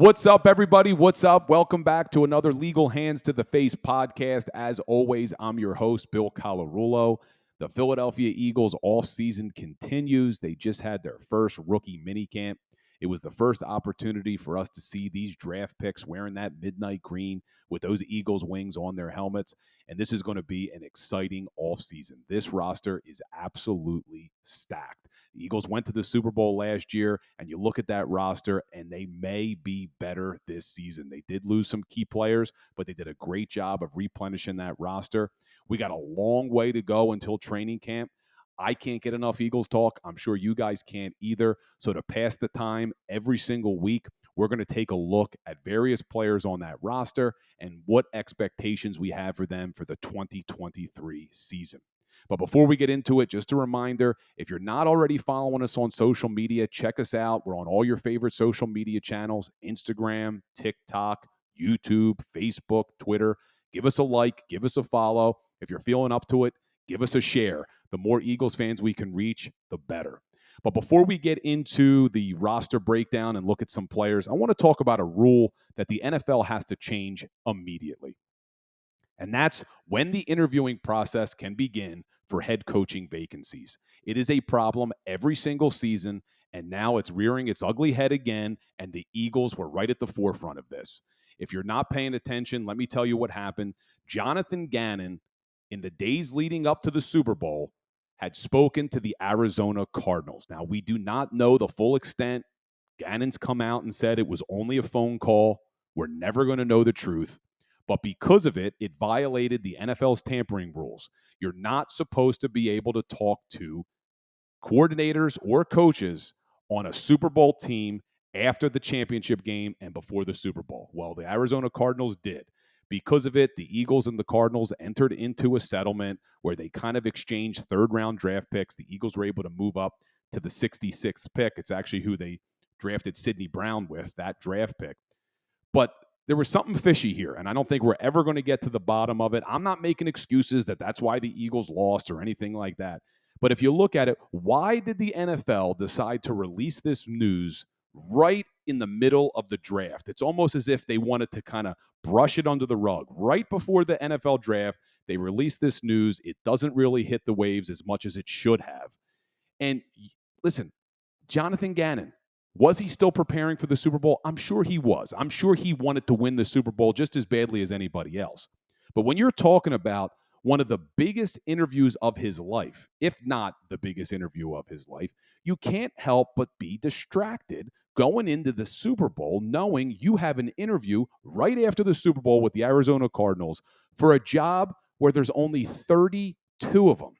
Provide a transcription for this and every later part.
What's up, everybody? What's up? Welcome back to another Legal Hands to the Face podcast. As always, I'm your host, Bill Colarulo. The Philadelphia Eagles offseason continues. They just had their first rookie minicamp. It was the first opportunity for us to see these draft picks wearing that midnight green with those Eagles wings on their helmets. And this is going to be an exciting offseason. This roster is absolutely stacked. The Eagles went to the Super Bowl last year, and you look at that roster, and they may be better this season. They did lose some key players, but they did a great job of replenishing that roster. We got a long way to go until training camp. I can't get enough Eagles talk. I'm sure you guys can't either. So to pass the time every single week, we're going to take a look at various players on that roster and what expectations we have for them for the 2023 season. But before we get into it, just a reminder, if you're not already following us on social media, check us out. We're on all your favorite social media channels, Instagram, TikTok, YouTube, Facebook, Twitter. Give us a like, give us a follow. If you're feeling up to it, give us a share. The more Eagles fans we can reach, the better. But before we get into the roster breakdown and look at some players, I want to talk about a rule that the NFL has to change immediately. And that's when the interviewing process can begin for head coaching vacancies. It is a problem every single season, and now it's rearing its ugly head again, and the Eagles were right at the forefront of this. If you're not paying attention, let me tell you what happened. Jonathan Gannon, in the days leading up to the Super Bowl, had spoken to the Arizona Cardinals. Now, we do not know the full extent. Gannon's come out and said it was only a phone call. We're never going to know the truth. But because of it, it violated the NFL's tampering rules. You're not supposed to be able to talk to coordinators or coaches on a Super Bowl team after the championship game and before the Super Bowl. Well, the Arizona Cardinals did. Because of it, the Eagles and the Cardinals entered into a settlement where they kind of exchanged third-round draft picks. The Eagles were able to move up to the 66th pick. It's actually who they drafted Sidney Brown with, that draft pick. But there was something fishy here, and I don't think we're ever going to get to the bottom of it. I'm not making excuses that that's why the Eagles lost or anything like that. But if you look at it, why did the NFL decide to release this news right in the middle of the draft? It's almost as if they wanted to kind of brush it under the rug. Right before the NFL draft, they released this news. It doesn't really hit the waves as much as it should have. And listen, Jonathan Gannon, was he still preparing for the Super Bowl? I'm sure he was. I'm sure he wanted to win the Super Bowl just as badly as anybody else. But when you're talking about one of the biggest interviews of his life, if not the biggest interview of his life, you can't help but be distracted going into the Super Bowl knowing you have an interview right after the Super Bowl with the Arizona Cardinals for a job where there's only 32 of them.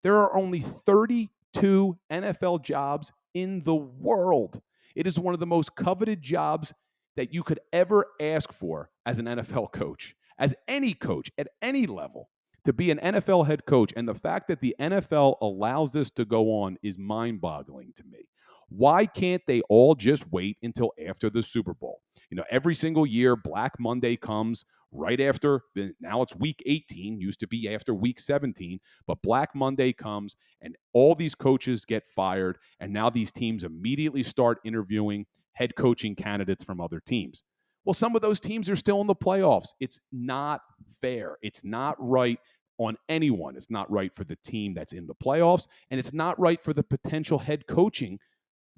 There are only 32 NFL jobs in the world. It is one of the most coveted jobs that you could ever ask for as an NFL coach, as any coach at any level, to be an NFL head coach. And the fact that the NFL allows this to go on is mind-boggling to me. Why can't they all just wait until after the Super Bowl? Every single year, Black Monday comes right after, now it's week 18, used to be after week 17, but Black Monday comes and all these coaches get fired, and now these teams immediately start interviewing head coaching candidates from other teams. Well, some of those teams are still in the playoffs. It's not fair. It's not right on anyone. It's not right for the team that's in the playoffs, and it's not right for the potential head coaching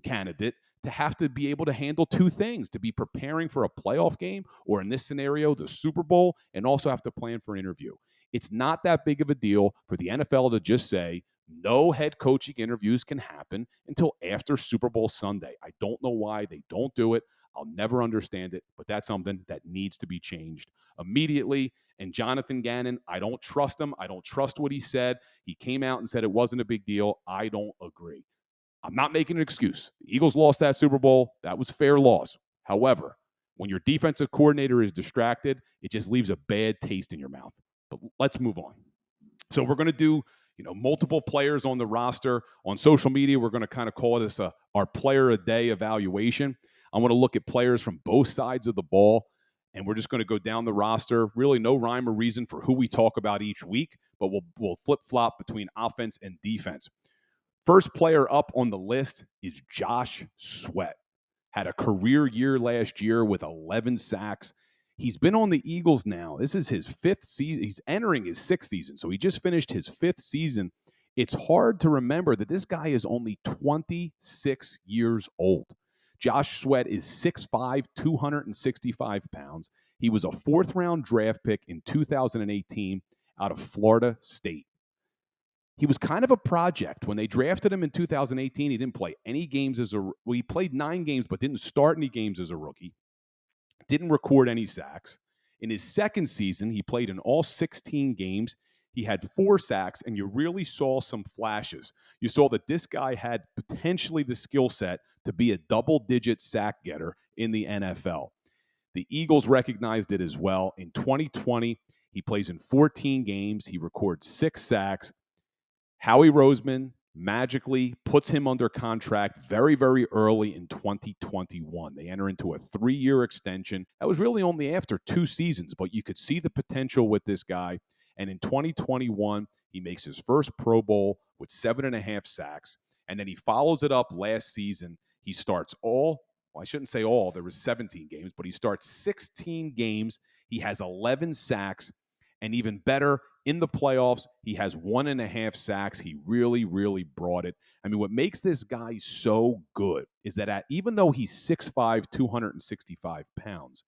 candidate to have to be able to handle two things, to be preparing for a playoff game, or in this scenario, the Super Bowl, and also have to plan for an interview. It's not that big of a deal for the NFL to just say no head coaching interviews can happen until after Super Bowl Sunday. I don't know why they don't do it. I'll never understand it, but that's something that needs to be changed immediately. And Jonathan Gannon, I don't trust him. I don't trust what he said. He came out and said it wasn't a big deal. I don't agree. I'm not making an excuse. The Eagles lost that Super Bowl. That was fair loss. However, when your defensive coordinator is distracted, it just leaves a bad taste in your mouth. But let's move on. So we're going to do, multiple players on the roster. On social media, we're going to kind of call this our player a day evaluation. I want to look at players from both sides of the ball, and we're just going to go down the roster. Really no rhyme or reason for who we talk about each week, but we'll flip-flop between offense and defense. First player up on the list is Josh Sweat. had a career year last year with 11 sacks. He's been on the Eagles now. This is his 5th season. He's entering his 6th season. So he just finished his 5th season. It's hard to remember that this guy is only 26 years old. Josh Sweat is 6'5", 265 pounds. He was a 4th-round draft pick in 2018 out of Florida State. He was kind of a project. When they drafted him in 2018, he didn't play any games he played 9 games, but didn't start any games as a rookie. Didn't record any sacks. In his 2nd season, he played in all 16 games. He had 4 sacks, and you really saw some flashes. You saw that this guy had potentially the skill set to be a double-digit sack getter in the NFL. The Eagles recognized it as well. In 2020, he plays in 14 games. He records 6 sacks. Howie Roseman magically puts him under contract very, very early in 2021. They enter into a 3-year extension. That was really only after 2 seasons, but you could see the potential with this guy. And in 2021, he makes his first Pro Bowl with 7.5 sacks. And then he follows it up last season. He starts I shouldn't say all, there was 17 games, but he starts 16 games. He has 11 sacks. And even better, in the playoffs, he has 1.5 sacks. He really, really brought it. I mean, what makes this guy so good is that even though he's 6'5", 265 pounds,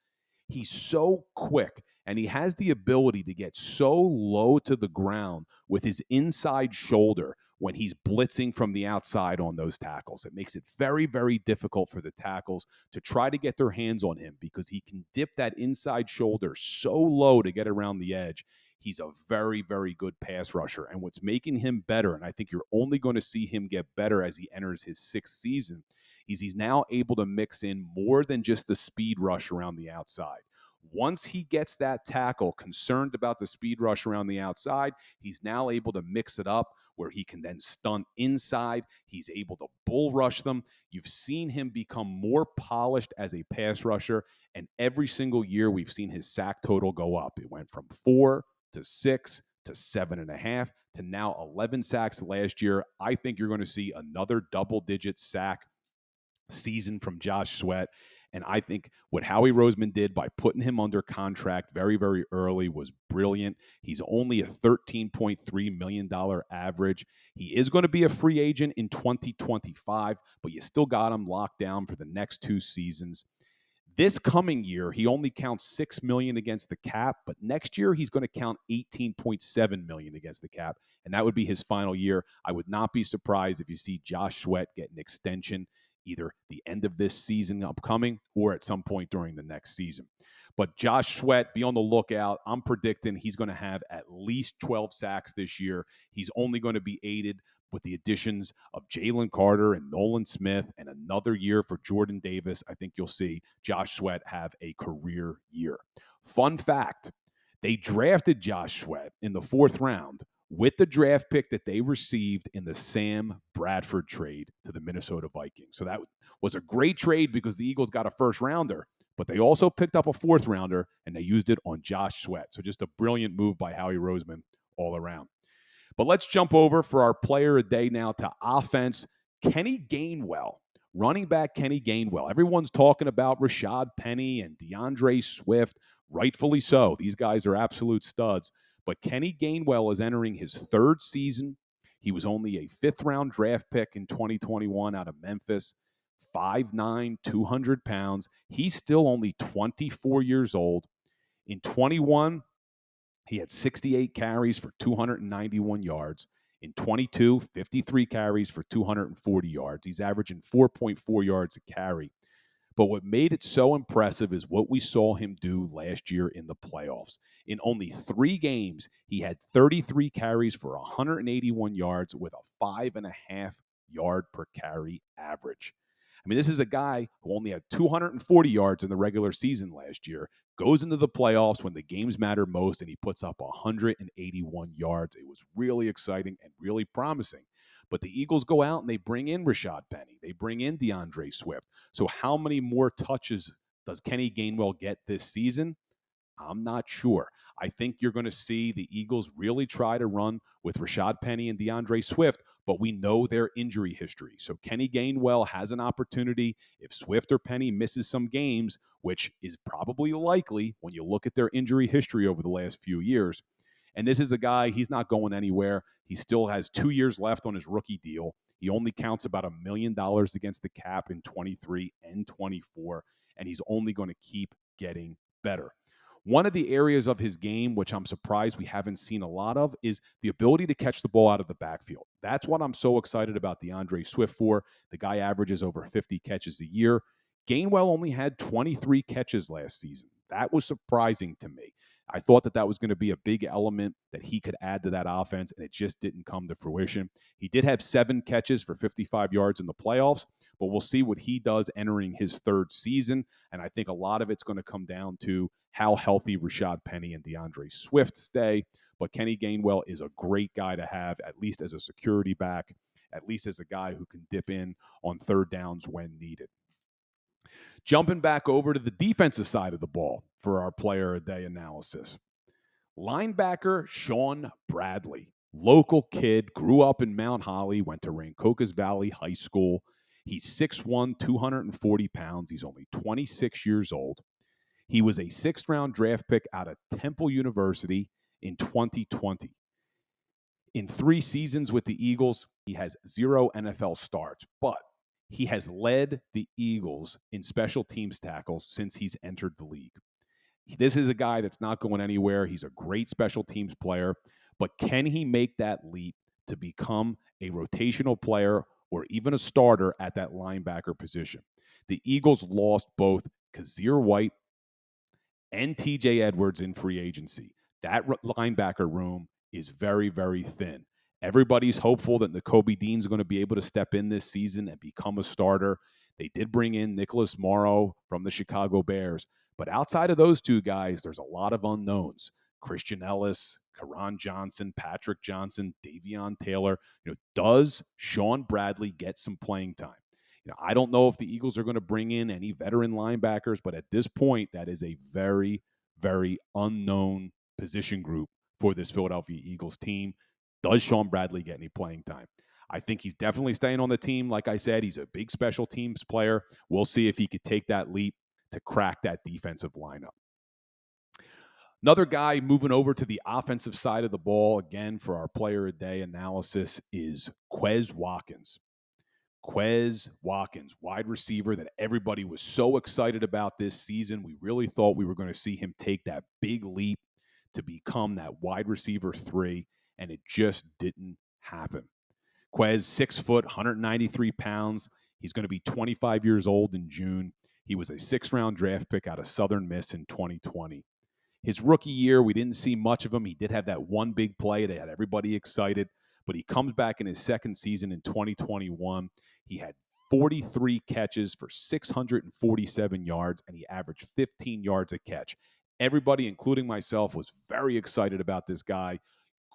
he's so quick, and he has the ability to get so low to the ground with his inside shoulder when he's blitzing from the outside on those tackles. It makes it very, very difficult for the tackles to try to get their hands on him because he can dip that inside shoulder so low to get around the edge. He's a very, very good pass rusher. And what's making him better, and I think you're only going to see him get better as he enters his 6th season, is he's now able to mix in more than just the speed rush around the outside. Once he gets that tackle concerned about the speed rush around the outside, he's now able to mix it up where he can then stunt inside. He's able to bull rush them. You've seen him become more polished as a pass rusher, and every single year we've seen his sack total go up. It went from 4 to 6 to 7.5 to now 11 sacks last year. I think you're going to see another double-digit sack season from Josh Sweat. And I think what Howie Roseman did by putting him under contract very, very early was brilliant. He's only a $13.3 million average. He is going to be a free agent in 2025, but you still got him locked down for the next 2 seasons. This coming year, he only counts $6 million against the cap, but next year he's going to count $18.7 million against the cap, and that would be his final year. I would not be surprised if you see Josh Sweat get an extension either the end of this season upcoming or at some point during the next season. But Josh Sweat, be on the lookout. I'm predicting he's going to have at least 12 sacks this year. He's only going to be aided with the additions of Jalen Carter and Nolan Smith and another year for Jordan Davis. I think you'll see Josh Sweat have a career year. Fun fact, they drafted Josh Sweat in the 4th round with the draft pick that they received in the Sam Bradford trade to the Minnesota Vikings. So that was a great trade because the Eagles got a 1st rounder, but they also picked up a 4th rounder, and they used it on Josh Sweat. So just a brilliant move by Howie Roseman all around. But let's jump over for our player a day now to offense. Kenny Gainwell, running back Kenny Gainwell. Everyone's talking about Rashad Penny and DeAndre Swift, rightfully so. These guys are absolute studs. But Kenny Gainwell is entering his 3rd season. He was only a 5th-round draft pick in 2021 out of Memphis, 5'9", 200 pounds. He's still only 24 years old. In 21, he had 68 carries for 291 yards. In 22, 53 carries for 240 yards. He's averaging 4.4 yards a carry. But what made it so impressive is what we saw him do last year in the playoffs. In only 3 games, he had 33 carries for 181 yards with a 5.5 yard per carry average. I mean, this is a guy who only had 240 yards in the regular season last year, goes into the playoffs when the games matter most, and he puts up 181 yards. It was really exciting and really promising. But the Eagles go out and they bring in Rashad Penny. They bring in DeAndre Swift. So how many more touches does Kenny Gainwell get this season? I'm not sure. I think you're going to see the Eagles really try to run with Rashad Penny and DeAndre Swift, but we know their injury history. So Kenny Gainwell has an opportunity if Swift or Penny misses some games, which is probably likely when you look at their injury history over the last few years. And this is a guy, he's not going anywhere. He still has 2 years left on his rookie deal. He only counts about $1 million against the cap in 23 and 24, and he's only going to keep getting better. One of the areas of his game, which I'm surprised we haven't seen a lot of, is the ability to catch the ball out of the backfield. That's what I'm so excited about DeAndre Swift for. The guy averages over 50 catches a year. Gainwell only had 23 catches last season. That was surprising to me. I thought that was going to be a big element that he could add to that offense, and it just didn't come to fruition. He did have 7 catches for 55 yards in the playoffs, but we'll see what he does entering his 3rd season, and I think a lot of it's going to come down to how healthy Rashad Penny and DeAndre Swift stay. But Kenny Gainwell is a great guy to have, at least as a security back, at least as a guy who can dip in on 3rd downs when needed. Jumping back over to the defensive side of the ball for our player a day analysis. Linebacker Shaun Bradley, local kid, grew up in Mount Holly, went to Rancocas Valley High School. He's 6'1", 240 pounds. He's only 26 years old. He was a 6th-round draft pick out of Temple University in 2020. In 3 seasons with the Eagles, he has 0 NFL starts, but he has led the Eagles in special teams tackles since he's entered the league. This is a guy that's not going anywhere. He's a great special teams player, but can he make that leap to become a rotational player or even a starter at that linebacker position? The Eagles lost both Kazir White and TJ Edwards in free agency. That linebacker room is very, very thin. Everybody's hopeful that Nakobe Dean's going to be able to step in this season and become a starter. They did bring in Nicholas Morrow from the Chicago Bears. But outside of those 2 guys, there's a lot of unknowns. Christian Ellis, Karan Johnson, Patrick Johnson, Davion Taylor. Does Shaun Bradley get some playing time? I don't know if the Eagles are going to bring in any veteran linebackers, but at this point, that is a very, very unknown position group for this Philadelphia Eagles team. Does Shaun Bradley get any playing time? I think he's definitely staying on the team. Like I said, he's a big special teams player. We'll see if he could take that leap to crack that defensive lineup. Another guy moving over to the offensive side of the ball, again, for our player a day analysis, is Quez Watkins. Quez Watkins, wide receiver that everybody was so excited about this season. We really thought we were going to see him take that big leap to become that wide receiver 3, and it just didn't happen. Quez, 6 foot, 193 pounds. He's going to be 25 years old in June. He was a 6th-round draft pick out of Southern Miss in 2020. His rookie year, we didn't see much of him. He did have that one big play that had everybody excited, but he comes back in his 2nd season in 2021. He had 43 catches for 647 yards, and he averaged 15 yards a catch. Everybody, including myself, was very excited about this guy.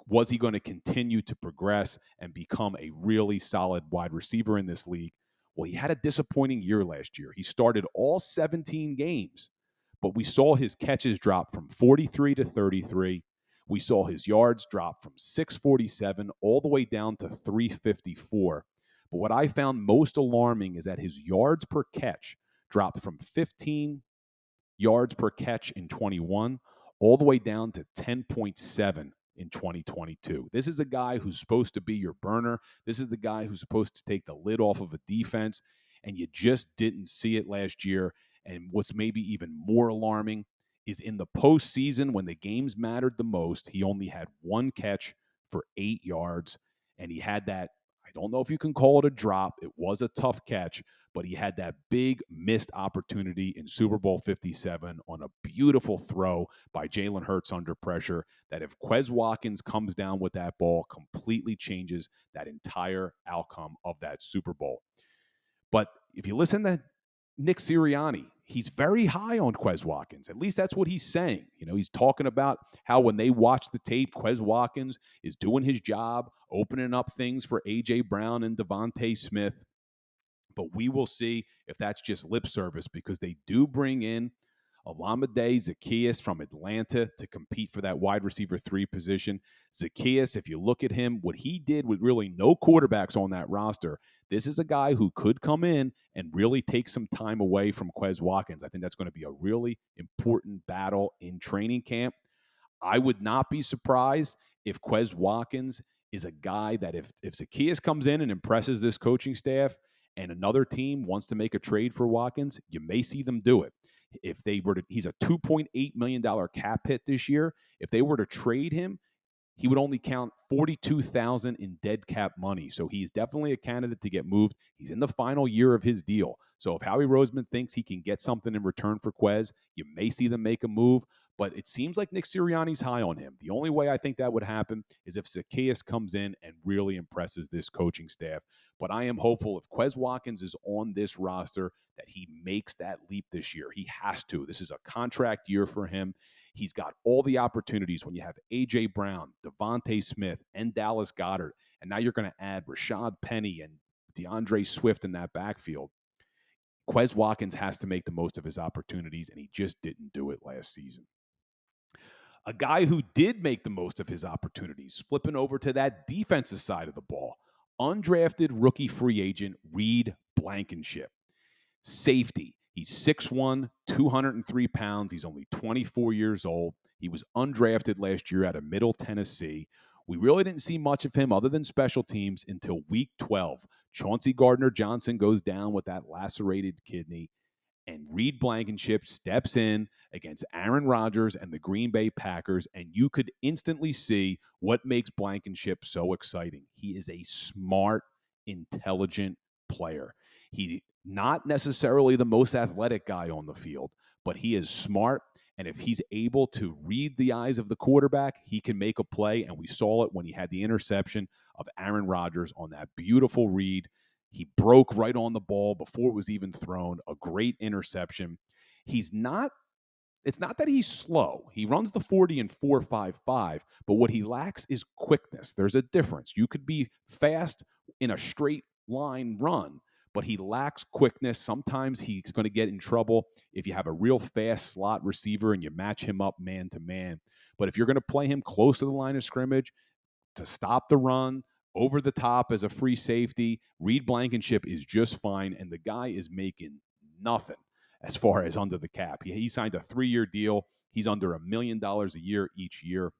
Was he going to continue to progress and become a really solid wide receiver in this league? Well, he had a disappointing year last year. He started all 17 games, but we saw his catches drop from 43 to 33. We saw his yards drop from 647 all the way down to 354. But what I found most alarming is that his yards per catch dropped from 15 yards per catch in 21 all the way down to 10.7 in 2022. This is a guy who's supposed to be your burner. This is the guy who's supposed to take the lid off of a defense, and you just didn't see it last year. And what's maybe even more alarming is in the postseason, when the games mattered the most, he only had 1 catch for 8 yards, and he had that, I don't know if you can call it a drop. It was a tough catch, but he had that big missed opportunity in Super Bowl 57 on a beautiful throw by Jalen Hurts under pressure that if Quez Watkins comes down with that ball, completely changes that entire outcome of that Super Bowl. But if you listen to Nick Sirianni, he's very high on Quez Watkins. At least that's what he's saying. He's talking about how when they watch the tape, Quez Watkins is doing his job, opening up things for A.J. Brown and Devontae Smith. But we will see if that's just lip service, because they do bring in Olamide Zaccheaus from Atlanta to compete for that wide receiver 3 position. Zaccheaus, if you look at him, what he did with really no quarterbacks on that roster, this is a guy who could come in and really take some time away from Quez Watkins. I think that's going to be a really important battle in training camp. I would not be surprised if Quez Watkins is a guy that if Zaccheaus comes in and impresses this coaching staff and another team wants to make a trade for Watkins, you may see them do it. If they were to, he's a $2.8 million cap hit this year. If they were to trade him, he would only count $42,000 in dead cap money. So he's definitely a candidate to get moved. He's in the final year of his deal. So if Howie Roseman thinks he can get something in return for Quez, you may see them make a move. But it seems like Nick Sirianni's high on him. The only way I think that would happen is if Zaccheaus comes in and really impresses this coaching staff. But I am hopeful if Quez Watkins is on this roster that he makes that leap this year. He has to. This is a contract year for him. He's got all the opportunities when you have A.J. Brown, Devontae Smith, and Dallas Goedert, and now you're going to add Rashad Penny and DeAndre Swift in that backfield. Quez Watkins has to make the most of his opportunities, and he just didn't do it last season. A guy who did make the most of his opportunities, flipping over to that defensive side of the ball, undrafted rookie free agent Reed Blankenship. Safety. He's 6'1", 203 pounds. He's only 24 years old. He was undrafted last year out of Middle Tennessee. We really didn't see much of him other than special teams until week 12. Chauncey Gardner-Johnson goes down with that lacerated kidney, and Reed Blankenship steps in against Aaron Rodgers and the Green Bay Packers, and you could instantly see what makes Blankenship so exciting. He is a smart, intelligent player. He's not necessarily the most athletic guy on the field, but he is smart, and if he's able to read the eyes of the quarterback, he can make a play, and we saw it when he had the interception of Aaron Rodgers on that beautiful read. He broke right on the ball before it was even thrown. A great interception. It's not that he's slow. He runs the 40 in 4.55, but what he lacks is quickness. There's a difference. You could be fast in a straight line run, but he lacks quickness. Sometimes he's going to get in trouble if you have a real fast slot receiver and you match him up man to man. But if you're going to play him close to the line of scrimmage to stop the run, over the top as a free safety, Reed Blankenship is just fine, and the guy is making nothing as far as under the cap. He signed a 3-year deal. He's under $1 million a year each year.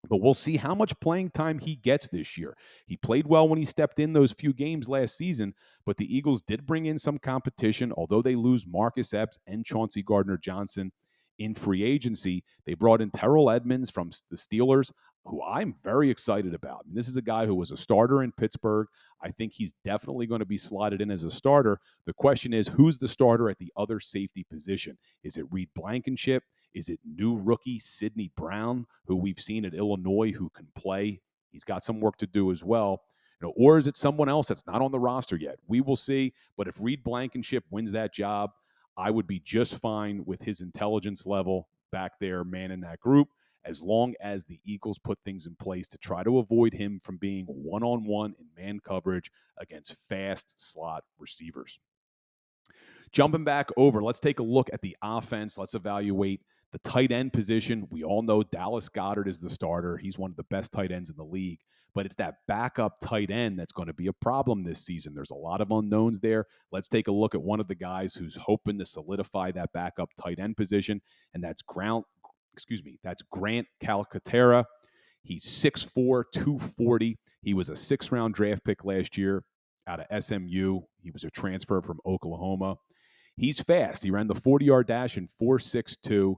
But we'll see how much playing time he gets this year. He played well when he stepped in those few games last season, but the Eagles did bring in some competition. Although they lose Marcus Epps and Chauncey Gardner-Johnson in free agency, they brought in Terrell Edmonds from the Steelers, who I'm very excited about. And this is a guy who was a starter in Pittsburgh. I think he's definitely going to be slotted in as a starter. The question is, who's the starter at the other safety position? Is it Reed Blankenship? Is it new rookie Sidney Brown, who we've seen at Illinois, who can play? He's got some work to do as well. Or is it someone else that's not on the roster yet? We will see. But if Reed Blankenship wins that job, I would be just fine with his intelligence level back there, man, in that group, as long as the Eagles put things in place to try to avoid him from being one-on-one in man coverage against fast slot receivers. Jumping back over, let's take a look at the offense. Let's evaluate the tight end position. We all know Dallas Goedert is the starter. He's one of the best tight ends in the league. But it's that backup tight end that's going to be a problem this season. There's a lot of unknowns there. Let's take a look at one of the guys who's hoping to solidify that backup tight end position, and that's Grant Calcaterra. He's 6'4", 240. He was a 6th-round draft pick last year out of SMU. He was a transfer from Oklahoma. He's fast. He ran the 40-yard dash in 4.62,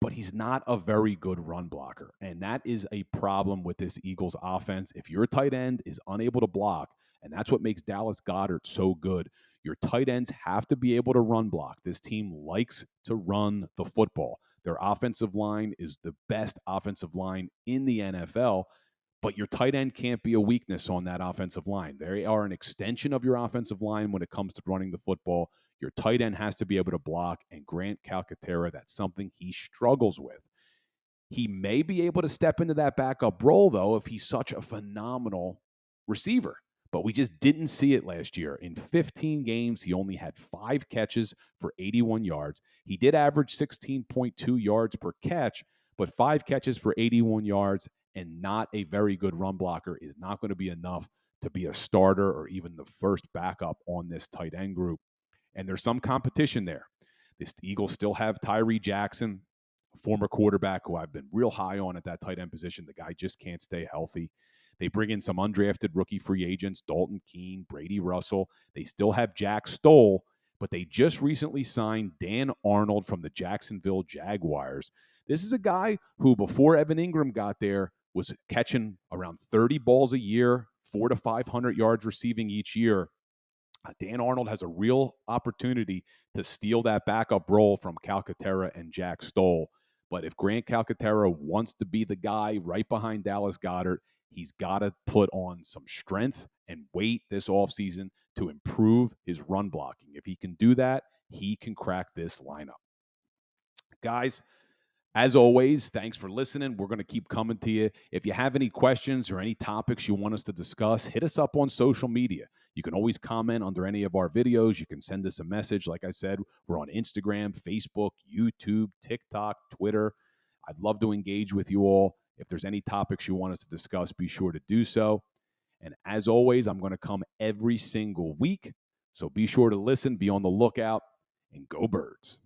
but he's not a very good run blocker, and that is a problem with this Eagles offense. If your tight end is unable to block, and that's what makes Dallas Goedert so good, your tight ends have to be able to run block. This team likes to run the football. Their offensive line is the best offensive line in the NFL, but your tight end can't be a weakness on that offensive line. They are an extension of your offensive line when it comes to running the football. Your tight end has to be able to block, and Grant Calcaterra, that's something he struggles with. He may be able to step into that backup role, though, if he's such a phenomenal receiver. but we just didn't see it last year. In 15 games, he only had 5 catches for 81 yards. He did average 16.2 yards per catch, but 5 catches for 81 yards and not a very good run blocker is not going to be enough to be a starter or even the first backup on this tight end group. And there's some competition there. The Eagles still have Tyree Jackson, a former quarterback who I've been real high on at that tight end position. The guy just can't stay healthy. They bring in some undrafted rookie free agents, Dalton Keene, Brady Russell. They still have Jack Stoll, but they just recently signed Dan Arnold from the Jacksonville Jaguars. This is a guy who, before Evan Ingram got there, was catching around 30 balls a year, 400 to 500 yards receiving each year. Dan Arnold has a real opportunity to steal that backup role from Calcaterra and Jack Stoll. But if Grant Calcaterra wants to be the guy right behind Dallas Goedert, he's got to put on some strength and weight this offseason to improve his run blocking. If he can do that, he can crack this lineup. Guys, as always, thanks for listening. We're going to keep coming to you. If you have any questions or any topics you want us to discuss, hit us up on social media. You can always comment under any of our videos. You can send us a message. Like I said, we're on Instagram, Facebook, YouTube, TikTok, Twitter. I'd love to engage with you all. If there's any topics you want us to discuss, be sure to do so. And as always, I'm going to come every single week. So be sure to listen, be on the lookout, and go Birds.